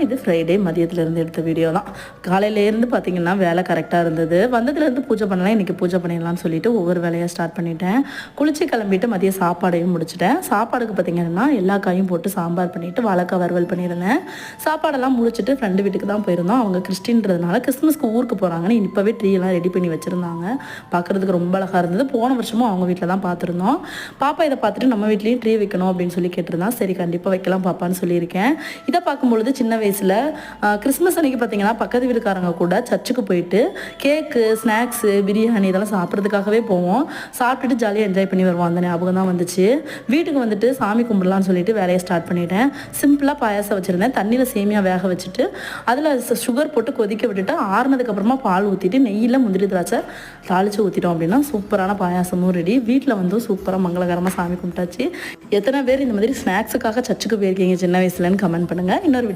இது ஃப்ரைடே மதியத்துலேருந்து எடுத்த வீடியோ தான். காலையிலேருந்து பார்த்தீங்கன்னா வேலை கரெக்டாக இருந்தது. வந்ததுலேருந்து பூஜை பண்ணலாம், இன்றைக்கி பூஜை பண்ணிடலாம்னு சொல்லிட்டு ஒவ்வொரு வேலையாக ஸ்டார்ட் பண்ணிட்டேன். குளிச்சு கிளம்பிட்டு மதிய சாப்பாடையும் முடிச்சிட்டேன். சாப்பாடுக்கு பார்த்தீங்கன்னா எல்லா காயும் போட்டு சாம்பார் பண்ணிவிட்டு வாழைக்காய் வறுவல் பண்ணியிருந்தேன். சாப்பாடெல்லாம் முடிச்சுட்டு ஃப்ரெண்டு வீட்டுக்கு தான் போயிருந்தோம். அவங்க கிறிஸ்டின்றதுனால கிறிஸ்மஸ்க்கு ஊருக்கு போகிறாங்கன்னு இப்போவே ட்ரீயெல்லாம் ரெடி பண்ணி வச்சுருந்தாங்க. பார்க்குறதுக்கு ரொம்ப அழகாக இருந்தது. போன வருஷமும் அவங்க வீட்டில் தான் பார்த்துருந்தோம். பாப்பா இதை பார்த்துட்டு நம்ம வீட்லேயும் ட்ரீ வைக்கணும் அப்படின்னு சொல்லி கேட்டிருந்தான். சரி கண்டிப்பாக வைக்கலாம் பாப்பான்னு சொல்லியிருக்கேன். இதை பார்க்கும்பொழுது சின்ன வயசில் கிறிஸ்மஸ் அன்னைக்கு பார்த்தீங்கன்னா பக்கத்து வீட்டுக்காரங்க கூட சர்ச்சுக்கு போயிட்டு கேக்கு, ஸ்நாக்ஸு, பிரியாணி இதெல்லாம் சாப்பிட்றதுக்காகவே போவோம். சாப்பிட்டுட்டு ஜாலியாக என்ஜாய் பண்ணி வருவோம். அந்த ஞாபகம் தான் வந்துச்சு. வீட்டுக்கு வந்துட்டு சாமி கும்பிடலான்னு சொல்லிட்டு வேலையை ஸ்டார்ட் பண்ணிட்டேன். சிம்பிளாக பாயாசம் வச்சுருந்தேன். தண்ணியில் சேமியா வேக வச்சுட்டு அதில் சுகர் போட்டு கொதிக்க விட்டுட்டு ஆறுனதுக்கப்புறமா பால் ஊற்றிட்டு நெய்யில் முந்திரி திராட்சை தாளித்து ஊற்றிட்டோம் அப்படின்னா சூப்பரான பாயாசமும் ரெடி. வீட்டில் வந்து சூப்பராக மங்களகரமாக சாமி கும்பிட்டாச்சு. எத்தனை பேர் இந்த மாதிரி ஸ்நாக்ஸுக்காக சர்ச்சுக்கு போயிருக்கீங்க சின்ன வயசுலன்னு கமெண்ட் பண்ணுங்கள். இன்னொரு